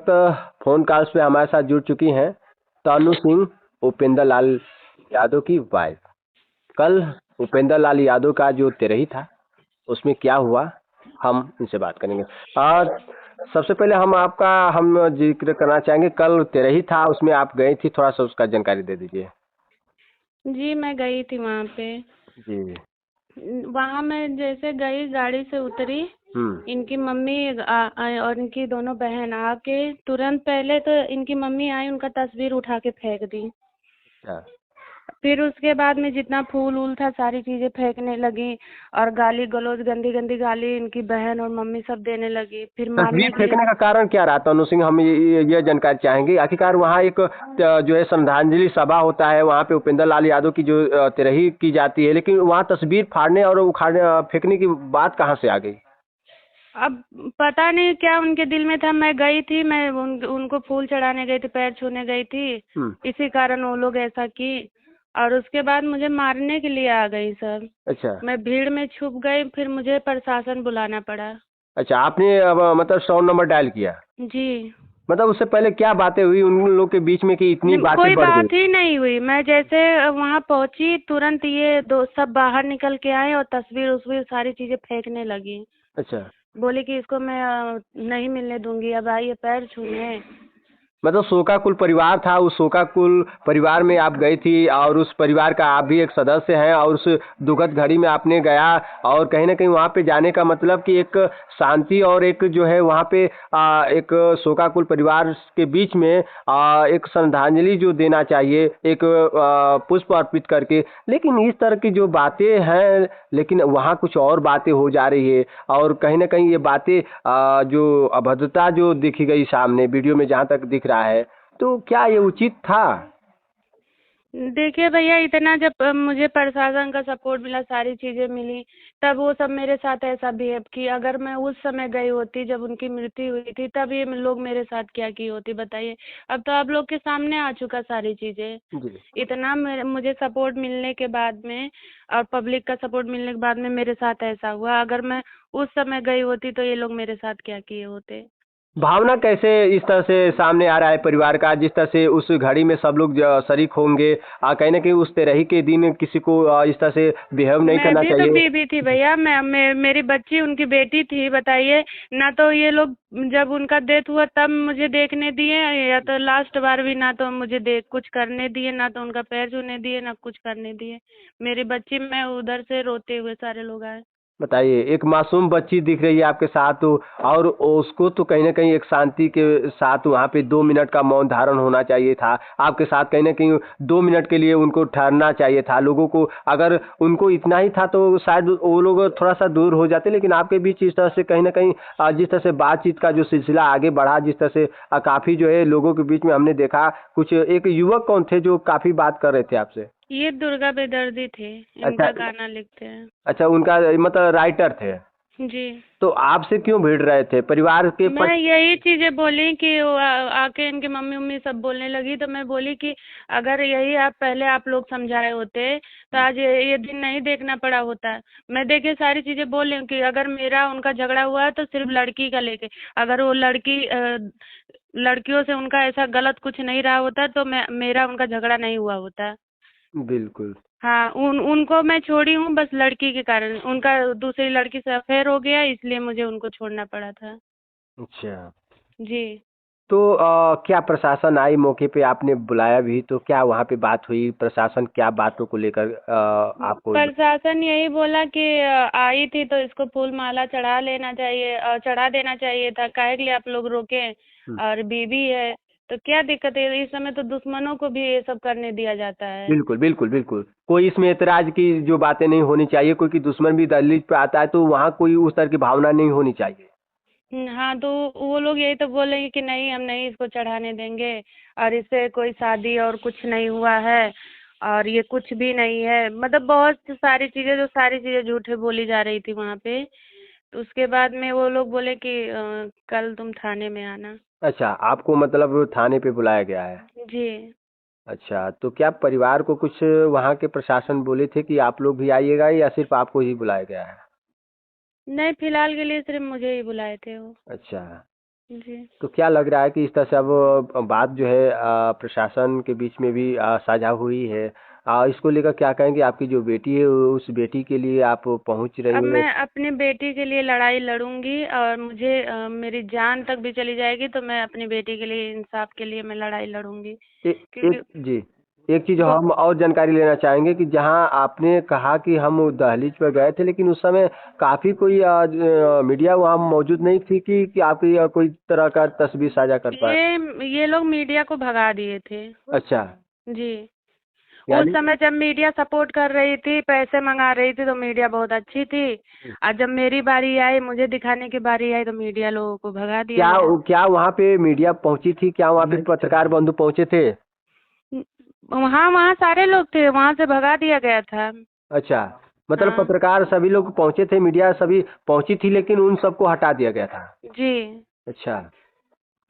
वक्त phone calls पे हमारे साथ जुड़ चुकी हैं तानू सिंह, उपेंद्र लाल यादव की वाइफ। कल उपेंद्र लाल यादव का जो तेरही था उसमें क्या हुआ, हम इनसे बात करेंगे। और सबसे पहले हम जिक्र करना चाहेंगे, कल तेरही था उसमें आप गई थी, थोड़ा सा उसका जानकारी दे दीजिए। जी, मैं गई थी वहाँ पे। जी। वहाँ मैं जैसे गई, गाड़ी से उतरी, हम्म। इनकी मम्मी और इनकी दोनों बहन आके तुरंत पहले तो इनकी मम्मी आई, उनका तस्वीर उठा के फेंक दी। अच्छा। फिर उसके बाद में जितना फूल वूल था सारी चीजें फेंकने लगी और गाली गलौज, गंदी गंदी गाली इनकी बहन और मम्मी सब देने लगी, फिर तस्वीर मारने के लिए। फेंकने का कारण क्या रहा तनु सिंह, हम ये जानकारी चाहेंगे। आखिरकार वहाँ एक जो है श्रद्धांजलि सभा होता है, वहाँ पे उपेंद्र लाल यादव की जो तेरही की जाती है, लेकिन वहाँ तस्वीर फाड़ने और उखाड़ने फेंकने की बात कहाँ से आ गई? अब पता नहीं क्या उनके दिल में था। मैं गई थी, मैं उनको फूल चढ़ाने गई थी, पैर छूने गई थी, हम्म। इसी कारण वो लोग ऐसा की। और उसके बाद मुझे मारने के लिए आ गई सर। अच्छा। मैं भीड़ में छुप गई, फिर मुझे प्रशासन बुलाना पड़ा। अच्छा, आपने अब मतलब 100 नंबर डायल किया? जी। मतलब उससे पहले क्या बातें हुई उन लोग के बीच में कि इतनी बातें कोई बढ़ गई? बात ही नहीं हुई। मैं जैसे वहाँ पहुंची तुरंत ये दो सब बाहर निकल के आए और तस्वीर उस्वीर सारी चीजें फेंकने लगी। अच्छा। बोली कि इसको मैं नहीं मिलने दूंगी, अब आइए पैर छूने। मतलब शोकाकुल परिवार था, उस शोकाकुल परिवार में आप गई थी और उस परिवार का आप भी एक सदस्य हैं, और उस दुखद घड़ी में आपने गया, और कहीं ना कहीं वहाँ पे जाने का मतलब कि एक शांति और एक जो है वहाँ पे एक शोकाकुल परिवार के बीच में एक श्रद्धांजलि जो देना चाहिए, एक पुष्प अर्पित करके। लेकिन इस तरह की जो बातें हैं, लेकिन वहाँ कुछ और बातें हो जा रही है, और कहीं ना कहीं ये बातें जो अभद्रता जो दिखी गई सामने वीडियो में जहाँ तक दिख रहा है, तो क्या ये उचित था? देखिए भैया, इतना जब मुझे प्रशासन का सपोर्ट मिला, सारी चीजें मिली, तब वो सब मेरे साथ ऐसा बिहेव की। अगर मैं उस समय गई होती जब उनकी मृत्यु हुई थी, तब ये लोग मेरे साथ क्या की होती बताइए। अब तो आप लोग के सामने आ चुका सारी चीजें। जी। इतना मुझे सपोर्ट मिलने के बाद में और पब्लिक का सपोर्ट मिलने के बाद में मेरे साथ ऐसा हुआ। अगर मैं उस समय गई होती तो ये लोग मेरे साथ क्या किए होते। भावना कैसे इस तरह से सामने आ रहा है परिवार का, जिस तरह से उस घड़ी में सब लोग शरीक होंगे, कहीं ना कहीं उस तेरही के दिन किसी को इस तरह से बिहेव नहीं मैं करना भी तो चाहिए। बीबी थी भैया। मेरी बच्ची उनकी बेटी थी बताइए। ना तो ये लोग जब उनका डेथ हुआ तब मुझे देखने दिए, या तो लास्ट बार भी ना तो मुझे देख कुछ करने दिए, ना तो उनका पैर छूने दिए, ना कुछ करने दिए। मेरी बच्ची, मैं उधर से रोते हुए सारे लोग आए। बताइए, एक मासूम बच्ची दिख रही है आपके साथ, और उसको तो कहीं ना कहीं एक शांति के साथ वहाँ पे 2 मिनट का मौन धारण होना चाहिए था आपके साथ, कहीं ना कहीं 2 मिनट के लिए उनको ठहरना चाहिए था लोगों को। अगर उनको इतना ही था तो शायद वो लोग थोड़ा सा दूर हो जाते, लेकिन आपके बीच इस तरह से कहीं ना कहीं जिस तरह से बातचीत का जो सिलसिला आगे बढ़ा, जिस तरह से काफ़ी जो है लोगों के बीच में हमने देखा, कुछ एक युवक कौन थे जो काफ़ी बात कर रहे थे आपसे? ये दुर्गा बेदर्दी थे, अच्छा। इनका गाना लिखते हैं। अच्छा, उनका मतलब राइटर थे। जी। तो आपसे क्यों भिड़ रहे थे परिवार के मैं यही चीजें बोली कि वो आके इनके मम्मी उम्मी सब बोलने लगी, तो मैं बोली कि अगर यही पहले आप लोग समझाए होते तो आज ये दिन नहीं देखना पड़ा होता। मैं देखिए सारी चीजें बोल रही हूँ कि अगर मेरा उनका झगड़ा हुआ है तो सिर्फ लड़की का लेके, अगर वो लड़कियों से उनका ऐसा गलत कुछ नहीं रहा होता तो मेरा उनका झगड़ा नहीं हुआ होता। बिल्कुल। हाँ, उनको मैं छोड़ी हूँ बस लड़की के कारण। उनका दूसरी लड़की से अफेयर हो गया, इसलिए मुझे उनको छोड़ना पड़ा था। अच्छा। जी। तो क्या प्रशासन आई मौके पे, आपने बुलाया भी तो क्या वहाँ पे बात हुई, प्रशासन क्या बातों को लेकर आपको? प्रशासन यही बोला कि आई थी तो इसको फूल माला चढ़ा लेना चाहिए और चढ़ा देना चाहिए था, काहे के लिए आप लोग रोके। हम्म। और बीबी है तो क्या दिक्कत है, इस समय तो दुश्मनों को भी ये सब करने दिया जाता है। बिल्कुल बिल्कुल बिल्कुल, कोई इसमें एतराज की जो बातें नहीं होनी चाहिए, कोई कि दुश्मन भी दहलीज पे आता है तो वहाँ कोई उस तरह की भावना नहीं होनी चाहिए। हाँ, तो वो लोग यही तो बोलेंगे कि नहीं, हम नहीं इसको चढ़ाने देंगे, और इससे कोई शादी और कुछ नहीं हुआ है, और ये कुछ भी नहीं है। मतलब बहुत सारी चीजें, जो सारी चीजें झूठे बोली जा रही थी वहाँ पे। तो उसके बाद में वो लोग बोले कि कल तुम थाने में आना। अच्छा, आपको मतलब थाने पे बुलाया गया है? जी। अच्छा, तो क्या परिवार को कुछ वहाँ के प्रशासन बोले थे कि आप लोग भी आइएगा, या सिर्फ आपको ही बुलाया गया है? नहीं, फिलहाल के लिए सिर्फ मुझे ही बुलाए थे वो। अच्छा। जी। तो क्या लग रहा है कि इस तरह से अब बात जो है प्रशासन के बीच में भी साझा हुई है, इसको लेकर क्या कहेंगे? आपकी जो बेटी है उस बेटी के लिए आप पहुंच रही अब हैं? मैं अपनी बेटी के लिए लड़ाई लड़ूंगी, और मुझे मेरी जान तक भी चली जाएगी तो मैं अपनी बेटी के लिए, इंसाफ के लिए मैं लड़ाई लड़ूंगी। क्योंकि एक जी, एक चीज़ वो हम और जानकारी लेना चाहेंगे कि जहां आपने कहा कि हम दहलीज पर गए थे, लेकिन उस समय काफ़ी कोई मीडिया वहां मौजूद नहीं थी कि आपकी कोई तरह का तस्वीर साझा कर पाए? ये लोग मीडिया को भगा दिए थे। अच्छा। जी। उस यानी समय जब मीडिया सपोर्ट कर रही थी, पैसे मंगा रही थी, तो मीडिया बहुत अच्छी थी। और जब मेरी बारी आई, मुझे दिखाने की बारी आई, तो मीडिया लोगों को भगा दिया क्या गया। क्या वहां पे मीडिया पहुंची थी? क्या वहां पे पत्रकार बंधु पहुंचे थे? वहाँ वहाँ सारे लोग थे, वहाँ से भगा दिया गया था। अच्छा, मतलब हाँ। पत्रकार सभी लोग पहुंचे थे, मीडिया सभी पहुंची थी, लेकिन उन सबको हटा दिया गया था। जी। अच्छा,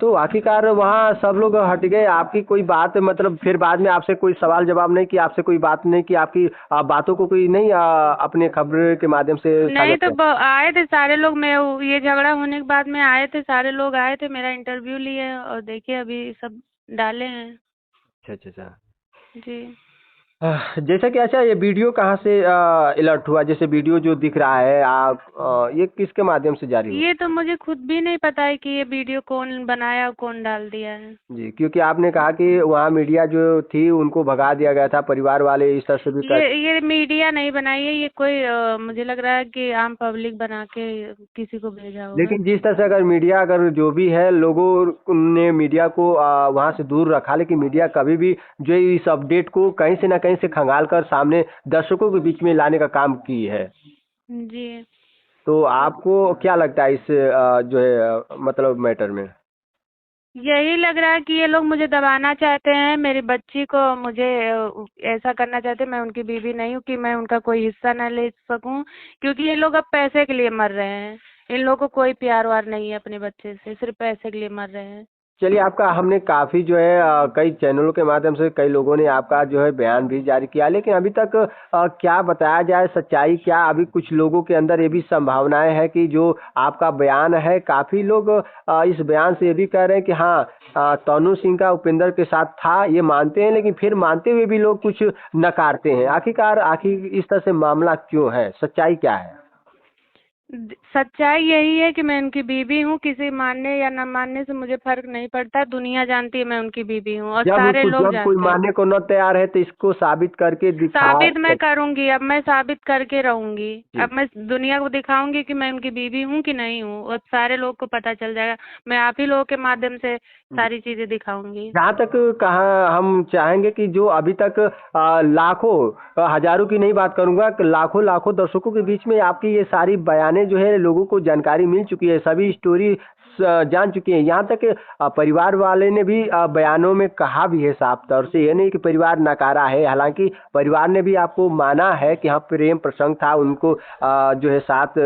तो आखिरकार वहाँ सब लोग हट गए, आपकी कोई बात मतलब फिर बाद में आपसे कोई सवाल जवाब नहीं किया, आपसे कोई बात नहीं की, आपकी बातों को कोई नहीं अपने खबर के माध्यम से साझा नहीं तो किया? आए थे सारे लोग, मैं ये झगड़ा होने के बाद में आए थे, सारे लोग आए थे, मेरा इंटरव्यू लिए, और देखिए अभी सब डाले हैं। अच्छा अच्छा अच्छा। जी। जैसा कि अच्छा, ये वीडियो कहाँ से अलर्ट हुआ? जैसे वीडियो जो दिख रहा है आप ये किसके माध्यम से जारी हुआ? ये तो मुझे खुद भी नहीं पता है कि ये वीडियो कौन बनाया और कौन डाल दिया है। जी, क्योंकि आपने कहा कि वहाँ मीडिया जो थी उनको भगा दिया गया था, परिवार वाले इस तरह से भी कर। ये मीडिया नहीं बनाई है, ये कोई मुझे लग रहा है कि आम पब्लिक बना के किसी को भेजा होगा। लेकिन जिस तरह से अगर मीडिया अगर जो भी है, लोगों ने मीडिया को वहाँ से दूर रखा, लेकिन मीडिया कभी भी जो है इस अपडेट को कहीं से ना कहीं से खंगाल कर सामने दर्शकों के बीच में लाने का काम की है। जी। तो आपको क्या लगता है इस जो है मतलब मैटर में? यही लग रहा है कि ये लोग मुझे दबाना चाहते हैं, मेरी बच्ची को मुझे ऐसा करना चाहते हैं। मैं उनकी बीवी नहीं हूँ कि मैं उनका कोई हिस्सा न ले सकूं, क्योंकि ये लोग अब पैसे के लिए मर रहे हैं। इन लोगों को कोई प्यार वार नहीं है अपने बच्चे से, सिर्फ पैसे के लिए मर रहे हैं। चलिए, आपका हमने काफ़ी जो है कई चैनलों के माध्यम से कई लोगों ने आपका जो है बयान भी जारी किया, लेकिन अभी तक क्या बताया जाए, सच्चाई क्या? अभी कुछ लोगों के अंदर ये भी संभावनाएं हैं कि जो आपका बयान है, काफ़ी लोग इस बयान से ये भी कह रहे हैं कि हाँ, तनु सिंह का उपेंद्र के साथ था, ये मानते हैं, लेकिन फिर मानते हुए भी लोग कुछ नकारते हैं। आखिरकार आखिर इस तरह से मामला क्यों है? सच्चाई क्या है? सच्चाई यही है कि मैं उनकी बीवी हूँ, किसी मानने या न मानने से मुझे फर्क नहीं पड़ता। दुनिया जानती है मैं उनकी बीवी हूँ, और सारे लोग जब कोई जानते हैं। मानने को न तैयार है तो इसको साबित करके दिखा साबित मैं सक। करूंगी, अब मैं साबित करके रहूंगी। जी। अब मैं दुनिया को दिखाऊंगी कि मैं उनकी बीवी हूँ कि नहीं हूँ, और सारे लोग को पता चल जाएगा। मैं आप ही लोगों के माध्यम से सारी चीजें दिखाऊंगी। जहाँ तक कहा, हम चाहेंगे कि जो अभी तक लाखों हजारों की नहीं बात करूंगा, कि लाखों लाखों दर्शकों के बीच में आपकी ये सारी बयानें जो है लोगों को जानकारी मिल चुकी है, सभी स्टोरी जान चुकी है। यहाँ तक परिवार वाले ने भी बयानों में कहा भी है साफ तौर से, ये नहीं कि परिवार नकारा है। हालांकि परिवार ने भी आपको माना है कि हाँ, प्रेम प्रसंग था, उनको जो है साथ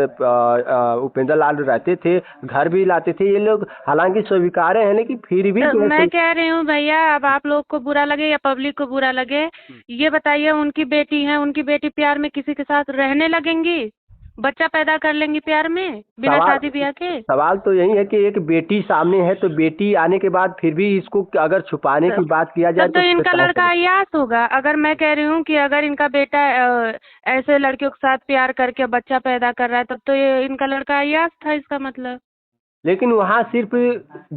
उपेंद्र लाल रहते थे, घर भी लाते थे ये लोग, हालांकि स्वीकार्य है, लेकिन फिर भी तो जो है मैं कह रही हूँ भैया, अब आप लोग को बुरा लगे या पब्लिक को बुरा लगे, ये बताइए, उनकी बेटी है, उनकी बेटी प्यार में किसी के साथ रहने लगेंगी, बच्चा पैदा कर लेंगी प्यार में बिना सवाल शादी ब्याह के? सवाल तो यही है कि एक बेटी सामने है, तो बेटी आने के बाद फिर भी इसको अगर छुपाने की तब बात किया जाए तब तो तो फिर इनका कहाँ लड़का से? अय्याश होगा। अगर मैं कह रही हूँ कि अगर इनका बेटा ऐसे लड़कियों के साथ प्यार करके बच्चा पैदा कर रहा है, तब तो ये इनका लड़का अय्याश था, इसका मतलब। लेकिन वहाँ सिर्फ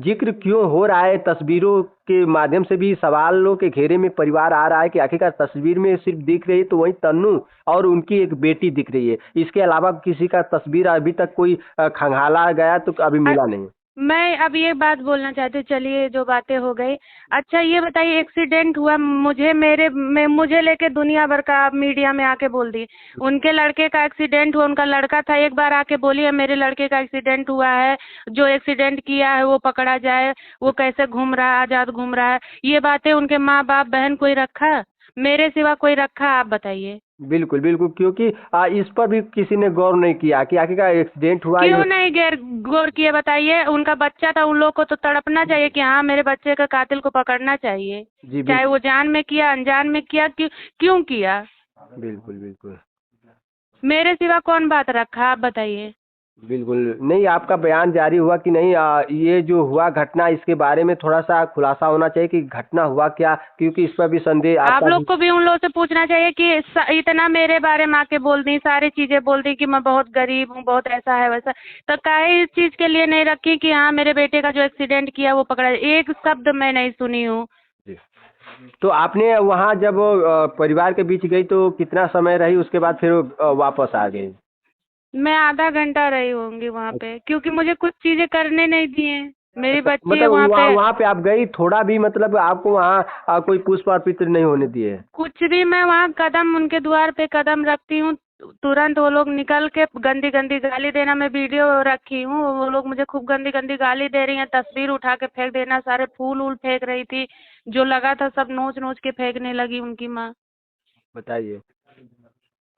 जिक्र क्यों हो रहा है? तस्वीरों के माध्यम से भी सवालों के घेरे में परिवार आ रहा है कि आखिरकार तस्वीर में सिर्फ दिख रही है तो वही तन्नू और उनकी एक बेटी दिख रही है, इसके अलावा किसी का तस्वीर अभी तक कोई खंगाला गया तो अभी मिला नहीं। मैं अब ये बात बोलना चाहती हूँ, चलिए जो बातें हो गई। अच्छा ये बताइए, एक्सीडेंट हुआ, मुझे लेके दुनिया भर का आप मीडिया में आके बोल दिए। उनके लड़के का एक्सीडेंट हुआ, उनका लड़का था, एक बार आके बोलिए मेरे लड़के का एक्सीडेंट हुआ है, जो एक्सीडेंट किया है वो पकड़ा जाए, वो कैसे घूम रहा है, आजाद घूम रहा है। ये बातें उनके माँ बाप बहन कोई रखा, मेरे सिवा कोई रखा? आप बताइए। बिल्कुल बिल्कुल, क्योंकि इस पर भी किसी ने गौर नहीं किया कि आखिरकार एक्सीडेंट हुआ क्यों ये। नहीं गौर किए? बताइए। उनका बच्चा था, उन लोग को तो तड़पना चाहिए कि हाँ, मेरे बच्चे का कातिल को पकड़ना चाहिए, जी चाहे बिल्कुल वो जान में किया अनजान में किया, क्यों किया? बिल्कुल बिल्कुल। मेरे सिवा कौन बात रखा? आप बताइए। बिल्कुल नहीं, आपका बयान जारी हुआ कि नहीं? ये जो हुआ घटना, इसके बारे में थोड़ा सा खुलासा होना चाहिए कि घटना हुआ क्या, क्योंकि इस पर भी संदेह आप आपका लोग भी। को भी उन लोगों से पूछना चाहिए कि इतना मेरे बारे में आके बोल दी, सारी चीजें बोल दी कि मैं बहुत गरीब हूँ, बहुत ऐसा है वैसा। तो काहे इस चीज के लिए नहीं रखी कि हाँ मेरे बेटे का जो एक्सीडेंट किया वो पकड़ा जाए? एक शब्द मैं नहीं सुनी हूँ। जी। तो आपने वहाँ जब परिवार के बीच गई तो कितना समय रही, उसके बाद फिर वापस आ गई? मैं आधा घंटा रही होंगी वहाँ पे, क्योंकि मुझे कुछ चीजें करने नहीं दिए। मेरी अच्छा, बच्ची है मतलब वहाँ वहाँ पे। वहाँ पे आप गई, थोड़ा भी मतलब आपको वहाँ कोई पुष्प अर्पित नहीं होने दिए? कुछ भी, मैं वहाँ कदम उनके द्वार पे कदम रखती हूँ, तुरंत वो लोग निकल के गंदी गंदी गाली देना। मैं वीडियो रखी हूँ, वो लोग मुझे खूब गंदी गंदी गाली दे रही हैं, तस्वीर उठा के फेंक देना, सारे फूल वूल फेंक रही थी, जो लगा था सब नोच नोच के फेंकने लगी उनकी माँ। बताइए।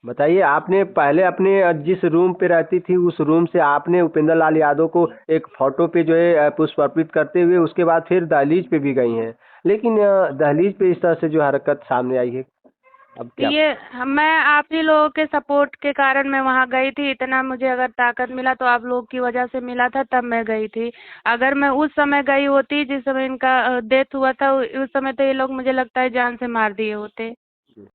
बताइए, आपने पहले अपने जिस रूम पे रहती थी उस रूम से आपने उपेंद्र लाल यादव को एक फोटो पे जो है पुष्प अर्पित करते हुए उसके बाद फिर दहलीज पे भी गई हैं, लेकिन दहलीज पे इस तरह से जो हरकत सामने आई है, अब क्या? मैं आप ही लोगों के सपोर्ट के कारण मैं वहाँ गई थी। इतना मुझे अगर ताकत मिला तो आप लोग की वजह से मिला था, तब मैं गई थी। अगर मैं उस समय गई होती जिस समय इनका डेथ हुआ था, उस समय तो ये लोग मुझे लगता है जान से मार दिए होते।